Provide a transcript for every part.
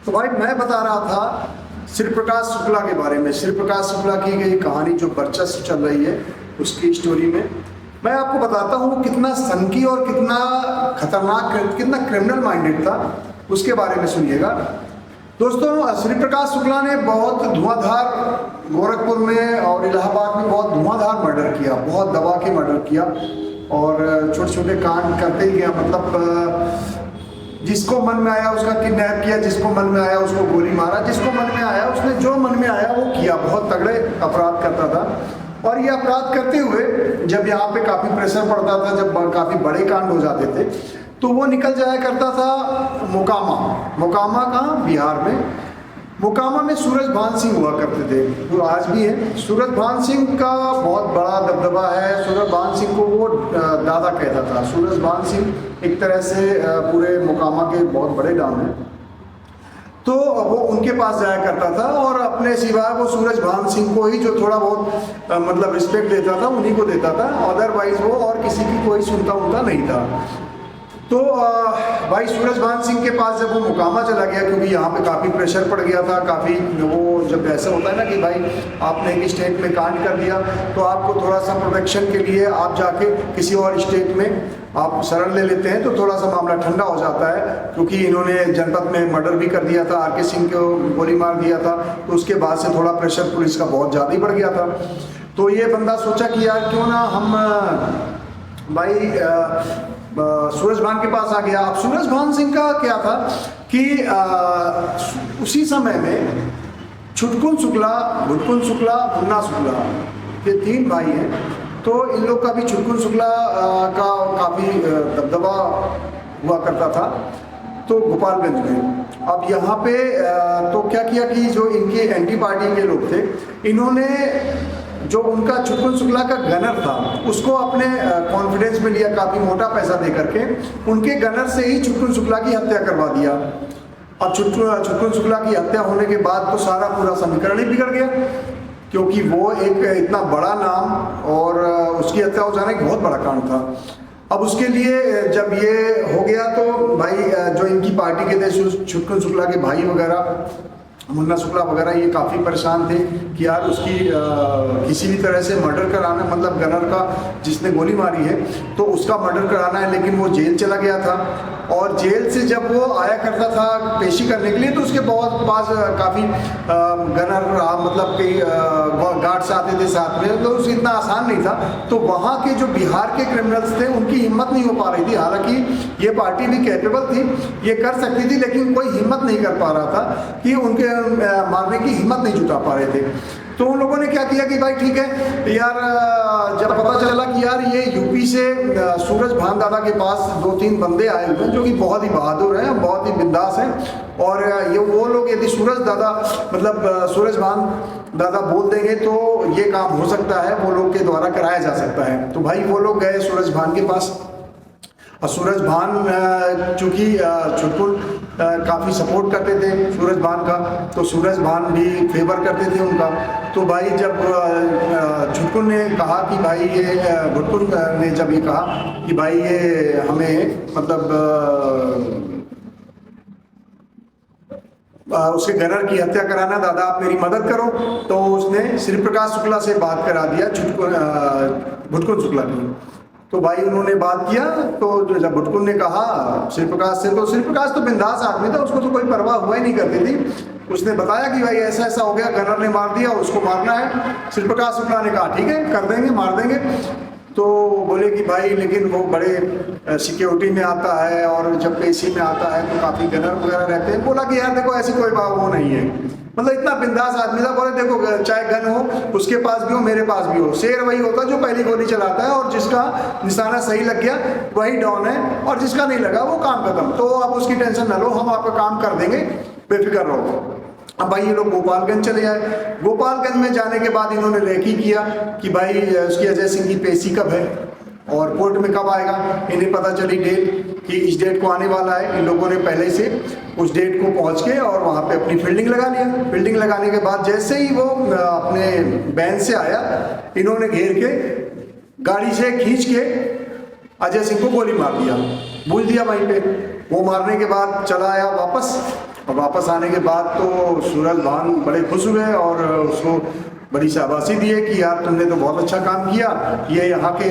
तो भाई मैं बता रहा था श्री प्रकाश शुक्ला के बारे में। श्री प्रकाश शुक्ला की गई कहानी जो वर्चस्व चल रही है उसकी स्टोरी में मैं आपको बताता हूँ कितना सनकी और कितना खतरनाक, कितना क्रिमिनल माइंडेड था, उसके बारे में सुनिएगा। दोस्तों, श्री प्रकाश शुक्ला ने बहुत धुआंधार गोरखपुर में और इलाहाबाद में बहुत धुआंधार मर्डर किया, बहुत दबा के मर्डर किया और छोटे छोटे कांड करते ही गया। मतलब जिसको मन में आया उसका किडनैप किया, जिसको मन में आया उसको गोली मारा, जिसको मन में आया उसने जो मन में आया वो किया। बहुत तगड़े अपराध करता था और ये अपराध करते हुए जब यहाँ पे काफ़ी प्रेशर पड़ता था, जब काफ़ी बड़े कांड हो जाते थे तो वो निकल जाया करता था मोकामा। मोकामा कहाँ? बिहार में। मोकामा में सूरज भान सिंह हुआ करते थे, जो आज भी है। सूरज भान सिंह का बहुत बड़ा दबदबा है। सूरज भान सिंह को वो दादा कहता था। सूरज भान सिंह एक तरह से पूरे मोकामा के बहुत बड़े डॉन हैं। तो वो उनके पास जाया करता था और अपने सिवाय वो सूरज भान सिंह को ही जो थोड़ा बहुत मतलब रिस्पेक्ट देता था उन्हीं को देता था, अदरवाइज वो और किसी की कोई सुनता उनता नहीं था। तो भाई सूरज भान सिंह के पास जब वो मोकामा चला गया, क्योंकि यहाँ पे काफ़ी प्रेशर पड़ गया था, काफ़ी वो जब ऐसा होता है ना कि भाई आपने एक स्टेट में कांड कर दिया तो आपको थोड़ा सा प्रोटेक्शन के लिए आप जाके किसी और स्टेट में आप शरण ले लेते हैं तो थोड़ा सा मामला ठंडा हो जाता है। क्योंकि इन्होंने जनपद में मर्डर भी कर दिया था, आर के सिंह को गोली मार दिया था, तो उसके बाद से थोड़ा प्रेशर पुलिस का बहुत ज़्यादा ही बढ़ गया था। तो ये बंदा सोचा कि यार क्यों ना हम भाई सूरज भान के पास आ गया। अब सूरज भान सिंह का क्या था कि उसी समय में छुटकुन शुक्ला, भुटकुन शुक्ला, मुन्ना शुक्ला, ये तीन भाई हैं। तो इन लोग का भी छुटकुन शुक्ला का काफ़ी दबदबा हुआ करता था तो गोपालगंज में। अब यहाँ पे तो क्या किया कि जो इनके एंटी पार्टी के लोग थे, इन्होंने जो उनका छुटकुन शुक्ला का गनर था उसको अपने कॉन्फिडेंस में लिया, काफ़ी मोटा पैसा दे करके उनके गनर से ही छुटकुन शुक्ला की हत्या करवा दिया। अब छुटकुन शुक्ला की हत्या होने के बाद तो सारा पूरा समीकरण ही बिगड़ गया, क्योंकि वो एक इतना बड़ा नाम और उसकी हत्या हो जाना एक बहुत बड़ा कांड था। अब उसके लिए जब ये हो गया तो भाई जो इनकी पार्टी के थे छुटकुन शुक्ला के भाई वगैरह, मुन्ना शुक्ला वगैरह, ये काफ़ी परेशान थे कि यार उसकी किसी भी तरह से मर्डर कराना, मतलब गनर का जिसने गोली मारी है तो उसका मर्डर कराना है। लेकिन वो जेल चला गया था और जेल से जब वो आया करता था पेशी करने के लिए तो उसके बहुत पास काफ़ी गनर मतलब कि गार्ड्स आते थे साथ में, तो उससे इतना आसान नहीं था। तो वहाँ के जो बिहार के क्रिमिनल्स थे उनकी हिम्मत नहीं हो पा रही थी। हालांकि ये पार्टी भी कैपेबल थी, ये कर सकती थी, लेकिन कोई हिम्मत नहीं कर पा रहा था कि उनके मारने की हिम्मत नहीं जुटा पा रहे थे। तो उन लोगों ने क्या किया कि भाई ठीक है यार, जब पता चला कि यार ये यूपी से सूरज भान दादा के पास 2-3 बंदे आए हुए हैं जो कि बहुत ही बहादुर हैं, बहुत ही बिंदास हैं, और ये वो लोग यदि सूरज दादा मतलब सूरज भान दादा बोल देंगे तो ये काम हो सकता है, वो लोग के द्वारा कराया जा सकता है। तो भाई वो लोग गए सूरज भान के पास और सूरज भान चूँकि छुटकुन काफ़ी सपोर्ट करते थे सूरज भान का, तो सूरज भान भी फेवर करते थे उनका। तो भाई जब छुटकुन ने कहा कि भाई ये भुटकुन ने जब ये कहा कि भाई ये हमें मतलब उसके गनर की हत्या कराना, दादा आप मेरी मदद करो, तो उसने श्री प्रकाश शुक्ला से बात करा दिया भुटकुन शुक्ला की। तो भाई उन्होंने बात किया, तो जब भुटकुन ने कहा श्री प्रकाश से, तो श्री प्रकाश तो बिंदास आदमी था, उसको तो कोई परवाह हुआ ही नहीं करती थी। उसने बताया कि भाई ऐसा ऐसा हो गया, गनर ने मार दिया, उसको मारना है। श्री प्रकाश शुक्ला ने कहा ठीक है कर देंगे, मार देंगे। तो बोले कि भाई लेकिन वो बड़े सिक्योरिटी में आता है और जब पेशी में आता है तो काफ़ी गनर वगैरह रहते हैं। बोला कि यार देखो ऐसी कोई बात वो नहीं है, मतलब इतना बिंदास आदमी था। बोले देखो चाहे गन हो उसके पास भी हो मेरे पास भी हो, शेर वही होता है जो पहली गोली चलाता है और जिसका निशाना सही लग गया वही डॉन है, और जिसका नहीं लगा वो काम खत्म। तो आप उसकी टेंशन ना लो, हम आपका काम कर देंगे, बेफिक्र रहो। अब भाई ये लोग गोपालगंज चले आए। गोपालगंज में जाने के बाद इन्होंने रेकी किया कि भाई उसकी अजय सिंह की पेशी कब है और कोर्ट में कब आएगा। इन्हें पता चली डेट कि इस डेट को आने वाला है। इन लोगों ने पहले से उस डेट को पहुंच के और वहाँ पे अपनी फील्डिंग लगा लिया। फील्डिंग लगाने के बाद जैसे ही वो अपने वैन से आया, इन्होंने घेर के गाड़ी से खींच के अजय सिंह को गोली मार दिया, भूल दिया वहीं पे। वो मारने के बाद चला आया वापस और वापस आने के बाद तो सूरज भान बड़े खुश हुए और उसको बड़ी शाबाशी दी है कि यार तुमने तो बहुत अच्छा काम किया, ये यहाँ के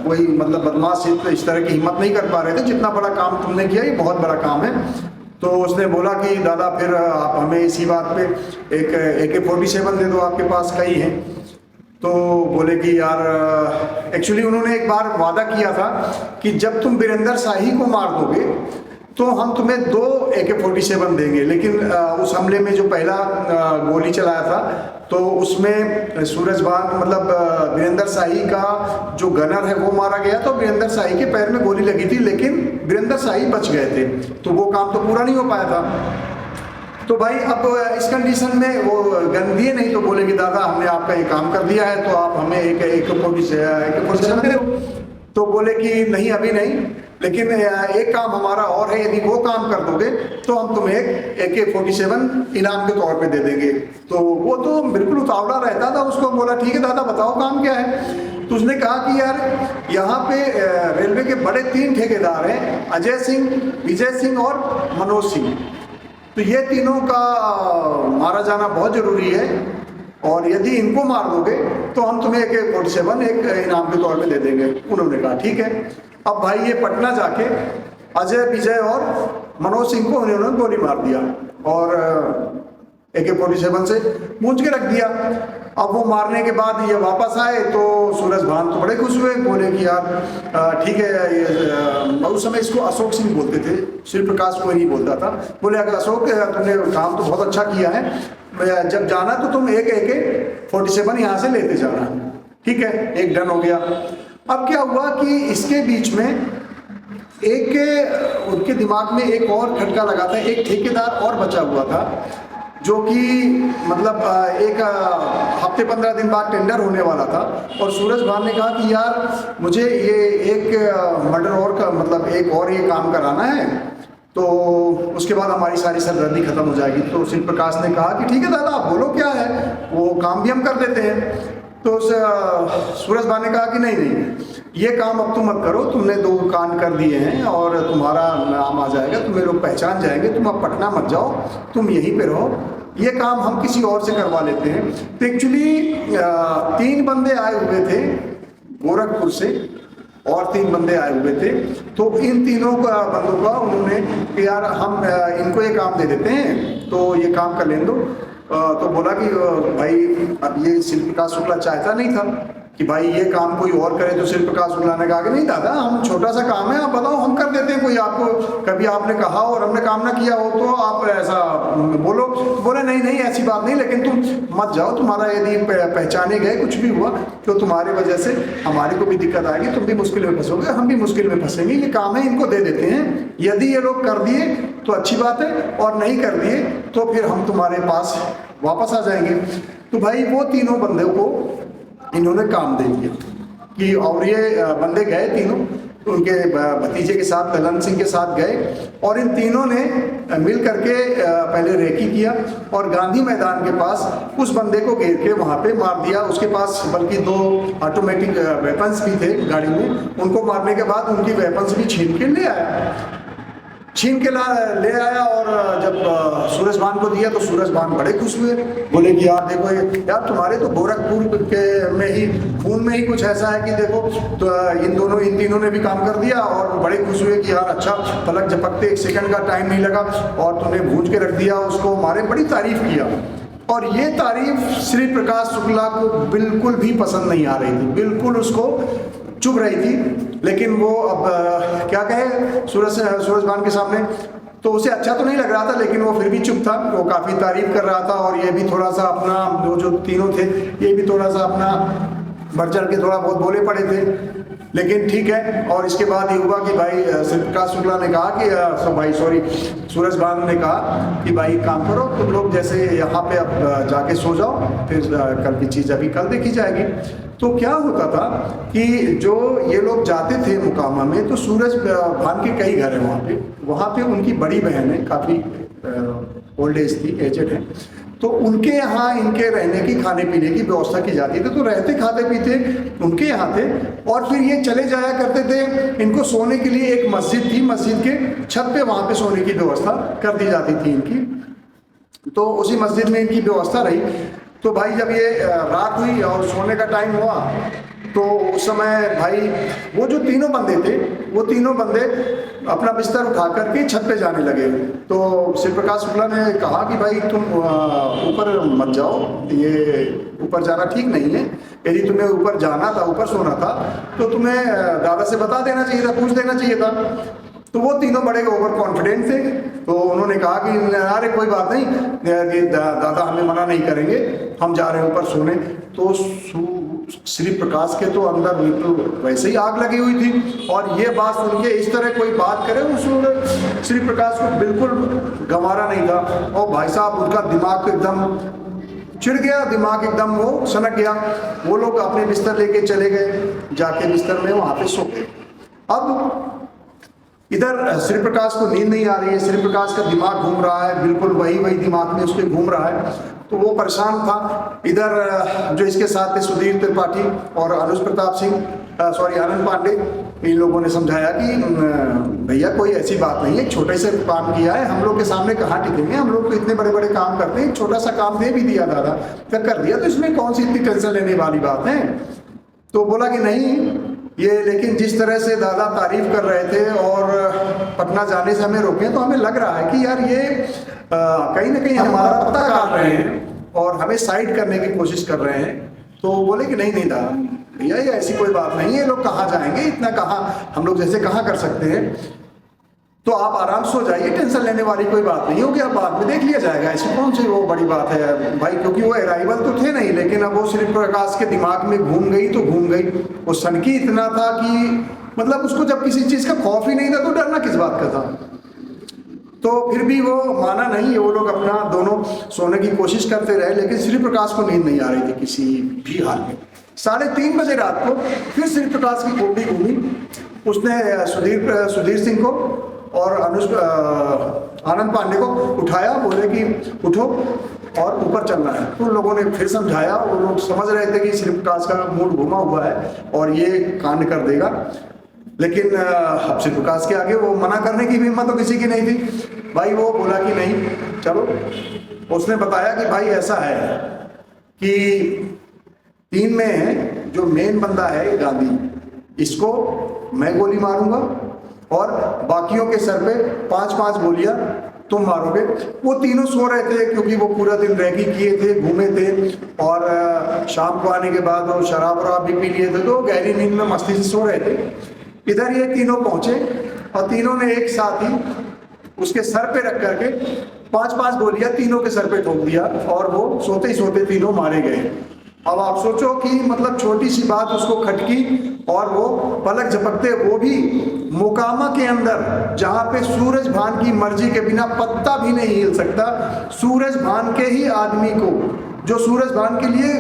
कोई मतलब बदमाश इस तरह की हिम्मत नहीं कर पा रहे थे, जितना बड़ा काम तुमने किया ये बहुत बड़ा काम है। तो उसने बोला कि दादा फिर आप हमें इसी बात पे एक AK-47 दे दो, आपके पास कई हैं। तो बोले कि यार एक्चुअली उन्होंने एक बार वादा किया था कि जब तुम वीरेंद्र शाही को मार दोगे तो हम तुम्हें 2 AK-47 देंगे, लेकिन उस हमले में जो पहला गोली चलाया था तो उसमें सूरज भान मतलब वीरेंद्र शाही का जो गनर है वो मारा गया, तो वीरेंद्र शाही के पैर में गोली लगी थी लेकिन वीरेंद्र शाही बच गए थे, तो वो काम तो पूरा नहीं हो पाया था। तो भाई अब इस कंडीशन में वो गन दिए नहीं, तो बोले कि दादा हमने आपका ये काम कर दिया है तो आप हमें एक AK-47 दे दो। तो बोले कि नहीं अभी नहीं, लेकिन एक काम हमारा और है, यदि वो काम कर दोगे तो हम तुम्हें एक AK-47 इनाम के तौर पे दे देंगे। तो वो तो बिल्कुल उतावला रहता था, उसको बोला ठीक है दादा बताओ काम क्या है। तो उसने कहा कि यार यहाँ पे रेलवे के बड़े 3 ठेकेदार हैं, अजय सिंह, विजय सिंह और मनोज सिंह, तो ये तीनों का मारा जाना बहुत जरूरी है और यदि इनको मार दोगे तो हम तुम्हें AK-47 एक इनाम के तौर पे दे देंगे। उन्होंने कहा ठीक है। अब भाई ये पटना जाके अजय, विजय और मनोज सिंह को उन्होंने गोली मार दिया और AK-47 से पूंछ के रख दिया। अब वो मारने के बाद ये वापस आए तो सूरज भान तो बड़े खुश हुए, बोले कि यार ठीक है, ये उस समय इसको अशोक सिंह बोलते थे, शिव प्रकाश कोई नहीं बोलता था। बोले अगर अशोक तुमने काम तो बहुत अच्छा किया है, जब जाना तो तुम एक AK-47 यहाँ से लेते जाना, ठीक है, एक डन हो गया। अब क्या हुआ कि इसके बीच में उनके दिमाग में एक और खटका लगा था, एक ठेकेदार और बचा हुआ था जो कि मतलब एक हफ्ते 15 दिन बाद टेंडर होने वाला था। और सूरज भान ने कहा कि यार मुझे ये एक मर्डर और का मतलब एक और ये काम कराना है, तो उसके बाद हमारी सारी सरदर्दी खत्म हो जाएगी। तो शिव प्रकाश ने कहा कि ठीक है दादा आप बोलो क्या है, वो काम भी हम कर देते हैं। तो सूरज भान ने कहा कि नहीं, ये काम अब तुम मत करो, तुमने 2 कांड कर दिए हैं और तुम्हारा नाम आ जाएगा, तुम्हें लोग पहचान जाएंगे, तुम अब पटना मत जाओ, तुम यहीं पे रहो, ये काम हम किसी और से करवा लेते हैं। तो एक्चुअली 3 बंदे आए हुए थे गोरखपुर से और 3 बंदे आए हुए थे। तो इन तीनों बंदों का उन्होंने कि यार हम इनको ये काम दे देते हैं, तो ये काम कर लें दो। तो बोला कि भाई अब ये शिव प्रकाश शुक्ला चाहता नहीं था कि भाई ये काम कोई और करे, तो शिव प्रकाश शुक्ला ने कहा कि नहीं दादा हम छोटा सा काम है, आप बताओ हम कर देते हैं, कोई आपको कभी आपने कहा और हमने काम ना किया हो तो आप ऐसा बोलो। तो बोले नहीं ऐसी बात नहीं, लेकिन तुम मत जाओ, तुम्हारा यदि पहचाने गए कुछ भी हुआ तो तुम्हारी वजह से हमारे को भी दिक्कत आएगी, तुम भी मुश्किल में फंसोगे, हम भी मुश्किल में फंसेंगे, ये काम है इनको दे देते हैं, यदि ये लोग कर दिए तो अच्छी बात है और नहीं कर दिए तो फिर हम तुम्हारे पास वापस आ जाएंगे। तो भाई वो तीनों बंदे को इन्होंने काम दे दिया कि और ये बंदे गए तीनों उनके भतीजे के साथ ललन सिंह के साथ गए और इन तीनों ने मिल करके पहले रेकी किया और गांधी मैदान के पास उस बंदे को घेर के वहां पे मार दिया। उसके पास बल्कि 2 ऑटोमेटिक वेपन्स भी थे गाड़ी में, उनको मारने के बाद उनकी वेपन्स भी छीन के ले आया और जब सूरज भान को दिया तो सूरज भान बड़े खुश हुए, बोले कि यार देखो यार तुम्हारे तो गोरखपुर के में ही खून में ही कुछ ऐसा है कि देखो तो इन तीनों ने भी काम कर दिया और बड़े खुश हुए कि यार अच्छा, पलक झपकते 1 सेकंड का टाइम नहीं लगा और तुमने भूज के रख दिया उसको, हमारे बड़ी तारीफ किया। और ये तारीफ श्री प्रकाश शुक्ला को बिल्कुल भी पसंद नहीं आ रही थी, बिल्कुल उसको चुभ रही थी। लेकिन वो अब क्या कहे सूरज भान के सामने, तो उसे अच्छा तो नहीं लग रहा था लेकिन वो फिर भी चुप था, वो काफ़ी तारीफ कर रहा था और ये भी थोड़ा सा अपना जो तीनों थे ये भी थोड़ा सा अपना बढ़ चढ़ के थोड़ा बहुत बोले पड़े थे, लेकिन ठीक है। और इसके बाद ये हुआ कि भाई शिव प्रकाश शुक्ला ने कहा कि सूरज भान ने कहा कि भाई काम करो तुम लोग, जैसे यहाँ पे अब जाके सो जाओ, फिर कल की चीज़ अभी कल देखी जाएगी। तो क्या होता था कि जो ये लोग जाते थे मुकामा में, तो सूरज भान के कई घर हैं वहाँ पे उनकी बड़ी बहन है, काफ़ी ओल्ड एज थी, एजेड है, तो उनके यहाँ इनके रहने की, खाने पीने की व्यवस्था की जाती थी। तो रहते खाते पीते उनके यहाँ थे, और फिर ये चले जाया करते थे। इनको सोने के लिए एक मस्जिद थी, मस्जिद के छत पे वहाँ पे सोने की व्यवस्था कर दी जाती थी इनकी। तो उसी मस्जिद में इनकी व्यवस्था रही। तो भाई जब ये रात हुई और सोने का टाइम हुआ, तो उस समय भाई वो जो तीनों बंदे थे, वो तीनों बंदे अपना बिस्तर उठा करके छत पे जाने लगे। तो शिव प्रकाश शुक्ला ने कहा कि भाई तुम ऊपर मत जाओ, ये ऊपर जाना ठीक नहीं है। यदि तुम्हें ऊपर जाना था, ऊपर सोना था, तो तुम्हें दादा से बता देना चाहिए था, पूछ देना चाहिए था। तो वो तीनों बड़े ओवर कॉन्फिडेंट थे। तो उन्होंने कहा कि अरे कोई बात नहीं, दादा हमें मना नहीं करेंगे, हम जा रहे हैं ऊपर सोने। तो श्री प्रकाश के तो अंदर बिल्कुल वैसे ही आग लगी हुई थी, और ये बात सुन के इस तरह कोई बात करे, उस श्री प्रकाश को बिल्कुल गंवारा नहीं था। और भाई साहब उनका दिमाग एकदम चिढ़ गया, दिमाग एकदम वो सनक गया। वो लोग अपने बिस्तर लेके चले गए, जाके बिस्तर में वहां पे सो गए। अब इधर श्री प्रकाश को नींद नहीं आ रही है, श्री प्रकाश का दिमाग घूम रहा है, बिल्कुल वही दिमाग में उसके घूम रहा है। तो वो परेशान था। इधर जो इसके साथ थे सुधीर त्रिपाठी और अनुज प्रताप सिंह, आनंद पांडे, इन लोगों ने समझाया कि भैया कोई ऐसी बात नहीं है, छोटे से काम किया है, हम लोग के सामने कहाँ टिकेंगे, हम लोग तो इतने बड़े बड़े काम करते हैं, छोटा सा काम दे भी दिया दादा, कर दिया, तो इसमें कौन सी इतनी टेंशन लेने वाली बात है। तो बोला कि नहीं ये, लेकिन जिस तरह से दादा तारीफ कर रहे थे और पटना जाने से हमें रोके, तो हमें लग रहा है कि यार ये कहीं ना कहीं हमारा पता काट रहे हैं और हमें साइड करने की कोशिश कर रहे हैं। तो बोले कि नहीं नहीं दादा भैया, ये ऐसी कोई बात नहीं है, लोग कहाँ जाएंगे, इतना कहाँ हम लोग जैसे कहाँ कर सकते हैं, तो आप आराम से हो जाइए, टेंशन लेने वाली कोई बात नहीं होगी, अब बाद में देख लिया जाएगा, ऐसी कौन सी वो बड़ी बात है भाई। क्योंकि वो अराइवल तो थे नहीं, लेकिन अब वो श्री प्रकाश के दिमाग में घूम गई तो घूम गई। वो सनकी इतना था कि मतलब उसको जब किसी चीज़ का खौफ ही नहीं था तो डरना किस बात का था। तो फिर भी वो माना नहीं, वो लोग अपना दोनों सोने की कोशिश करते रहे, लेकिन श्री प्रकाश को नींद नहीं आ रही थी किसी भी हाल में। 3:30 बजे रात को फिर श्री प्रकाश की कोठी घूमी, उसने सुधीर सिंह को और आनंद पांडे को उठाया, बोले कि उठो और ऊपर चलना है। तो लोगों ने फिर समझाया, वो लोग समझ रहे थे कि श्री प्रकाश का मूड घुमा हुआ है और ये कांड कर देगा, लेकिन अब श्री प्रकाश के आगे वो मना करने की भी हिम्मत तो किसी की नहीं थी। भाई वो बोला कि नहीं चलो। उसने बताया कि भाई ऐसा है कि 3 में जो मेन बंदा है गांधी, इसको मैं गोली मारूंगा और बाकियों के सर पे 5-5 गोलियां तुम मारोगे। वो तीनों सो रहे थे क्योंकि वो पूरा दिन रैगी किए थे, घूमे थे, और शाम को आने के बाद वो शराब वराब भी पी लिए थे, तो गहरी नींद में मस्ती से सो रहे थे। इधर ये तीनों पहुंचे और तीनों ने एक साथ ही उसके सर पे रख करके 5-5 गोलियां तीनों के सर पे ठोक दिया, और वो सोते ही सोते तीनों मारे गए। अब आप सोचो कि मतलब छोटी सी बात उसको खटकी और वो पलक झपकते, वो भी मोकामा के अंदर जहां पे सूरज भान की मर्जी के बिना पत्ता भी नहीं हिल सकता, सूरज भान के ही आदमी को, जो सूरज भान के लिए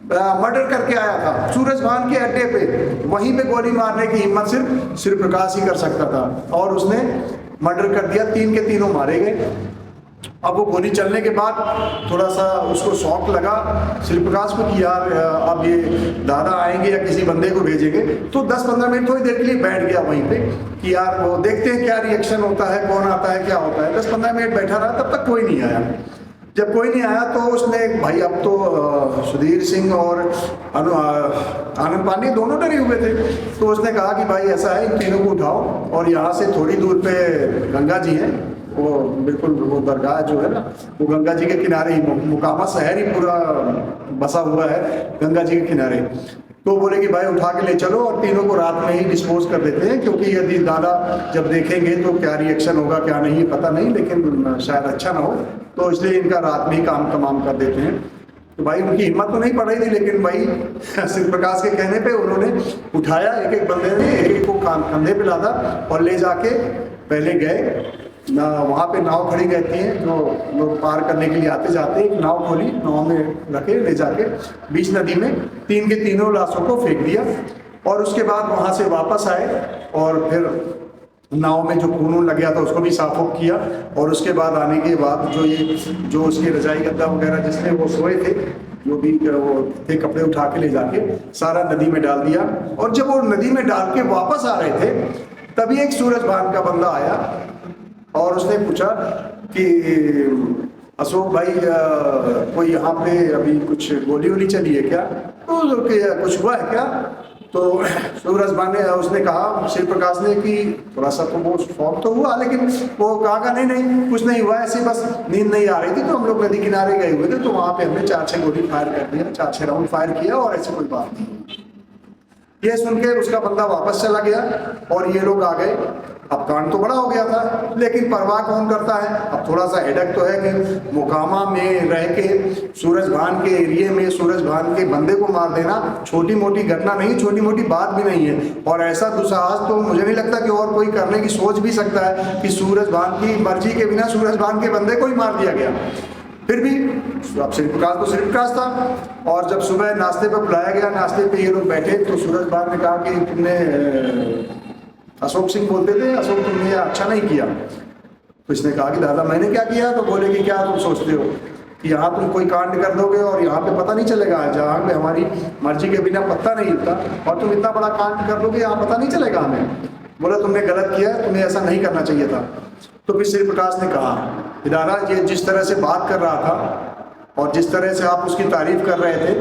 मर्डर करके आया था, सूरज भान के अड्डे पे, वहीं पे गोली मारने की हिम्मत सिर्फ श्री प्रकाश ही कर सकता था, और उसने मर्डर कर दिया। 3 के तीनों मारे गए। अब वो गोली चलने के बाद थोड़ा सा उसको शौक लगा श्री प्रकाश को कि यार अब ये दादा आएंगे या किसी बंदे को भेजेंगे, तो 10-15 मिनट थोड़ी देर के लिए बैठ गया वहीं पे कि यार वो देखते हैं क्या रिएक्शन होता है, कौन आता है, क्या होता है। 10-15 मिनट बैठा रहा, तब तक कोई नहीं आया। जब कोई नहीं आया तो उसने, भाई अब तो सुधीर सिंह और आनंद पांडे दोनों डरे हुए थे, तो उसने कहा कि भाई ऐसा है, इन तीनों को उठाओ और यहाँ से थोड़ी दूर पे गंगा जी हैं, वो बिल्कुल वो दरगाह जो है ना, वो गंगा जी के किनारे ही, मोकामा शहर ही पूरा बसा हुआ है गंगा जी के किनारे। तो बोले कि भाई उठा के ले चलो और तीनों को रात में ही डिस्पोज कर देते हैं, क्योंकि यदि दादा जब देखेंगे तो क्या रिएक्शन होगा क्या नहीं पता नहीं, लेकिन शायद अच्छा ना हो, तो इसलिए इनका रात में ही काम तमाम कर देते हैं। तो भाई उनकी हिम्मत तो नहीं पड़ रही थी, लेकिन भाई श्री प्रकाश के कहने पे उन्होंने उठाया, एक एक बंदे ने एक एक को कंधे पे लादा और ले जाके पहले गए वहाँ पे नाव खड़ी रहती है, जो लोग पार करने के लिए आते जाते, एक नाव खोली, नाव में रखे, ले जाके बीच नदी में 3 के तीनों लाशों को फेंक दिया, और उसके बाद वहाँ से वापस आए और फिर नाव में जो खून लग गया था उसको भी साफ ऑफ किया, और उसके बाद आने के बाद जो उसकी रजाई गद्दा वगैरह जिसमें वो सोए थे, जो भी वो थे, कपड़े उठा के ले जाके सारा नदी में डाल दिया। और जब वो नदी में डाल के वापस आ रहे थे तभी एक सूरजभान का बंदा आया और उसने पूछा कि अशोक भाई कोई यहाँ पे अभी कुछ गोली वोली चली है क्या, तो कुछ हुआ है क्या? तो सूरजभान ने उसने कहा, शिव प्रकाश ने, कि थोड़ा सा तो वो फॉर्म तो हुआ, लेकिन वो कहा नहीं नहीं कुछ नहीं हुआ, ऐसे बस नींद नहीं आ रही थी तो हम लोग नदी किनारे गए हुए थे, तो वहाँ पे हमने 4-6 गोली फायर कर दिया, 4-6 राउंड फायर किया और ऐसी कोई बात नहीं। ये सुन के उसका बंदा वापस चला गया और ये लोग आ गए। अब कांड तो बड़ा हो गया था, लेकिन परवाह कौन करता है। अब थोड़ा सा हेडक तो है कि मोकामा में रह के सूरजभान के एरिए में सूरजभान के बंदे को मार देना छोटी मोटी घटना नहीं, छोटी मोटी बात भी नहीं है। और ऐसा दुस्साहस तो मुझे नहीं लगता कि और कोई करने की सोच भी सकता है कि सूरजभान की मर्जी के बिना सूरजभान के बंदे को ही मार दिया गया। फिर भी अब श्री प्रकाश तो श्री प्रकाश था। और जब सुबह नाश्ते पे बुलाया गया, नाश्ते पे ये लोग बैठे, तो सूरजभान ने कहा कि तुमने, अशोक सिंह बोलते थे, अशोक तुमने अच्छा नहीं किया। तो इसने कहा कि दादा मैंने क्या किया? तो बोले कि क्या तुम सोचते हो कि यहाँ तुम कोई कांड कर दोगे और यहाँ पे पता नहीं चलेगा, जहाँ पे हमारी मर्जी के बिना पत्ता नहीं हिलता, और तुम इतना बड़ा कांड कर दोगे यहाँ पता नहीं चलेगा हमें। बोला तुमने गलत किया, तुम्हें ऐसा नहीं करना चाहिए था। तो फिर श्री प्रकाश ने कहा कि दादा ये जिस तरह से बात कर रहा था और जिस तरह से आप उसकी तारीफ कर रहे थे,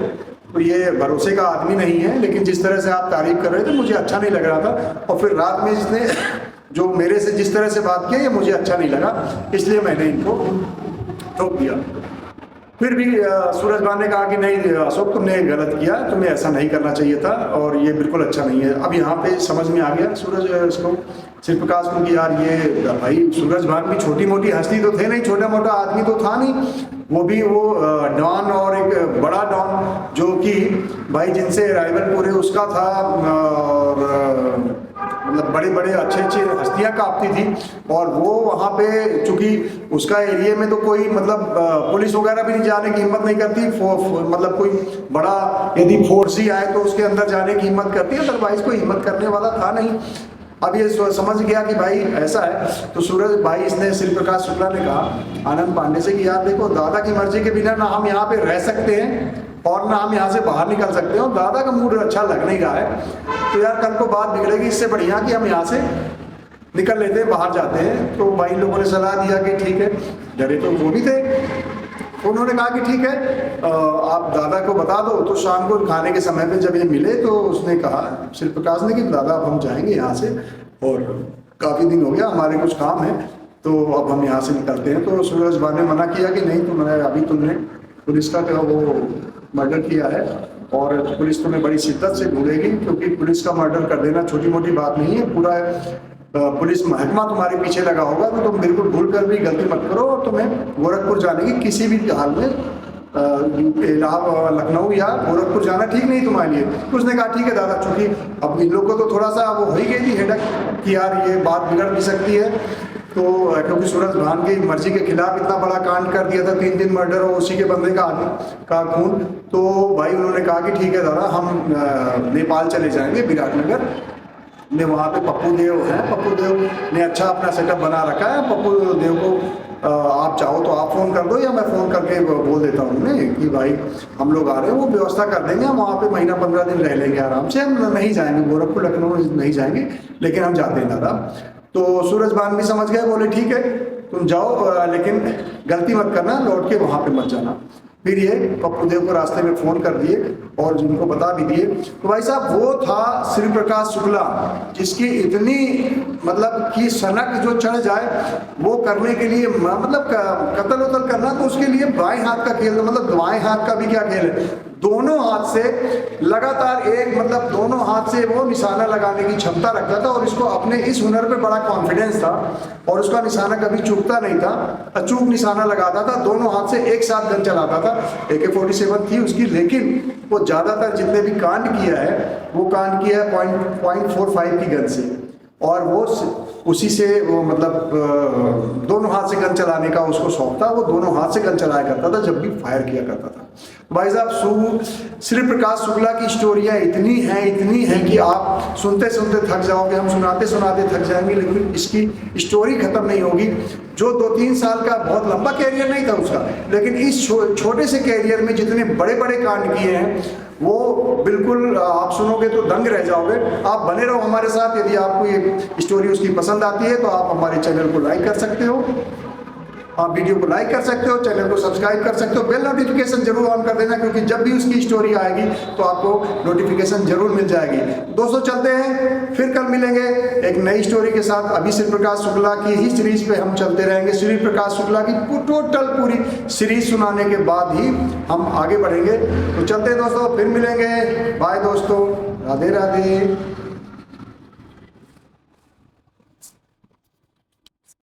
तो ये भरोसे का आदमी नहीं है, लेकिन जिस तरह से आप तारीफ कर रहे थे मुझे अच्छा नहीं लग रहा था। और फिर रात में जिसने जो मेरे से जिस तरह से बात किया ये मुझे अच्छा नहीं लगा, इसलिए मैंने इनको ठोक दिया। फिर भी सूरजभान ने कहा कि नहीं अशोक तुमने गलत किया, तुम्हें ऐसा नहीं करना चाहिए था और ये बिल्कुल अच्छा नहीं है। अब यहाँ पे समझ में आ गया इसको श्री प्रकाश को कि यार ये भाई सूरजभान भी छोटी मोटी हस्ती तो थे नहीं, छोटा मोटा आदमी तो था नहीं, वो भी वो डॉन और एक बड़ा डॉन जो कि भाई जिनसे राइवल पूरे उसका था, और मतलब बड़े बड़े अच्छे हस्तियां कांपती थी। और वो वहाँ पे चूंकि उसका एरिया में तो कोई मतलब पुलिस वगैरह भी नहीं जाने की हिम्मत नहीं करती, मतलब कोई बड़ा यदि फोर्स ही आए तो उसके अंदर जाने की हिम्मत करती है, अदरवाइज कोई हिम्मत करने वाला था नहीं। अब ये समझ गया कि भाई ऐसा है, तो सूरज भाई इसने श्री प्रकाश शुक्ला ने कहा आनंद पांडे से कि यार देखो दादा की मर्जी के बिना ना हम यहाँ पे रह सकते हैं और ना हम यहाँ से बाहर निकल सकते हैं, और दादा का मूड अच्छा लग नहीं रहा है, तो यार कल को बात बिगड़ेगी, इससे बढ़िया कि हम यहाँ से निकल लेते हैं, बाहर जाते हैं। तो भाई लोगों ने सलाह दिया कि ठीक है, डरे तो वो भी थे, उन्होंने कहा कि ठीक है आप दादा को बता दो। तो शाम को खाने के समय पे जब ये मिले तो उसने कहा श्री प्रकाश ने कि दादा अब हम जाएंगे यहाँ से, और काफ़ी दिन हो गया हमारे कुछ काम है, तो अब हम यहाँ से निकलते हैं। तो सूरजभान ने मना किया कि नहीं, तुमने अभी तुमने पुलिस का वो मर्डर किया है और पुलिस तुम्हें बड़ी शिद्दत से ढूंढेगी, क्योंकि पुलिस का मर्डर कर देना छोटी मोटी बात नहीं है, पूरा पुलिस महकमा तुम्हारे पीछे लगा होगा, तो तुम बिल्कुल भूल कर भी गलती मत करो और तुम्हें गोरखपुर जाने की किसी भी हाल में इलाहाबाद लखनऊ या गोरखपुर जाना ठीक नहीं तुम्हारे लिए। तो उसने कहा ठीक है दादा, चूंकि अब इन लोग को तो थोड़ा सा वो हो ही गई थी हेडक कि यार ये बात बिगड़ भी सकती है, तो क्योंकि सूरजभान की मर्जी के खिलाफ इतना बड़ा कांड कर दिया था, 3 दिन मर्डर और उसी के बंदे का खून। तो भाई उन्होंने कहा कि ठीक है दादा हम नेपाल चले जाएंगे, विराटनगर में वहाँ पे पप्पू देव हैं, पप्पू देव ने अच्छा अपना सेटअप बना रखा है। पप्पू देव को आप चाहो तो आप फ़ोन कर दो या मैं फ़ोन करके बोल देता हूँ उन्हें कि भाई हम लोग आ रहे हैं, वो व्यवस्था कर देंगे, हम वहाँ पे महीना 15 दिन रह लेंगे आराम से, हम नहीं जाएंगे गोरखपुर लखनऊ नहीं जाएंगे, लेकिन हम जाते हैं दादा। तो सूरजभान भी समझ गए, बोले ठीक है तुम जाओ, लेकिन गलती मत करना, लौट के वहाँ पे मत जाना। फिर ये पप्पू देव को रास्ते में फ़ोन कर दिए और जिनको बता भी दिए। तो भाई साहब वो था श्री प्रकाश शुक्ला, जिसकी इतनी मतलब कि सनक जो चढ़ जाए वो करने के लिए, मतलब कत्ल उतल करना तो उसके लिए बाएं हाथ का खेल, मतलब बाएं हाथ का भी क्या खेल है, दोनों हाथ से लगातार एक मतलब दोनों हाथ से वो निशाना लगाने की क्षमता रखता था, और इसको अपने इस हुनर पे बड़ा कॉन्फिडेंस था और उसका निशाना कभी चूकता नहीं था, अचूक निशाना लगाता था, दोनों हाथ से एक साथ गन चलाता था। AK-47 थी उसकी, लेकिन वो ज़्यादातर जितने भी कांड किया है वो कांड किया है .45 की गन से, और वो उसी से वो मतलब दोनों हाथ से गन चलाने का उसको शौक था, वो दोनों हाथ से गन चलाया करता था जब भी फायर किया करता था। भाई साहब श्री प्रकाश शुक्ला की स्टोरियाँ इतनी हैं कि आप सुनते सुनते थक जाओगे, हम सुनाते सुनाते थक जाएंगे, लेकिन इसकी स्टोरी खत्म नहीं होगी। जो 2-3 साल का बहुत लंबा कैरियर नहीं था उसका, लेकिन इस छोटे से कैरियर में जितने बड़े बड़े कांड किए हैं वो बिल्कुल आप सुनोगे तो दंग रह जाओगे। आप बने रहो हमारे साथ। यदि आपको ये स्टोरी उसकी पसंद आती है तो आप हमारे चैनल को लाइक कर सकते हो, आप वीडियो को लाइक कर सकते हो, चैनल को सब्सक्राइब कर सकते हो, बेल नोटिफिकेशन जरूर ऑन कर देना, क्योंकि जब भी उसकी स्टोरी आएगी तो आपको नोटिफिकेशन जरूर मिल जाएगी। दोस्तों चलते हैं, फिर कल मिलेंगे एक नई स्टोरी के साथ। अभी श्री प्रकाश शुक्ला की ही सीरीज पे हम चलते रहेंगे। श्री प्रकाश शुक्ला की टोटल पूरी सीरीज सुनाने के बाद ही हम आगे बढ़ेंगे। तो चलते हैं दोस्तों, फिर मिलेंगे। बाय दोस्तों, राधे राधे।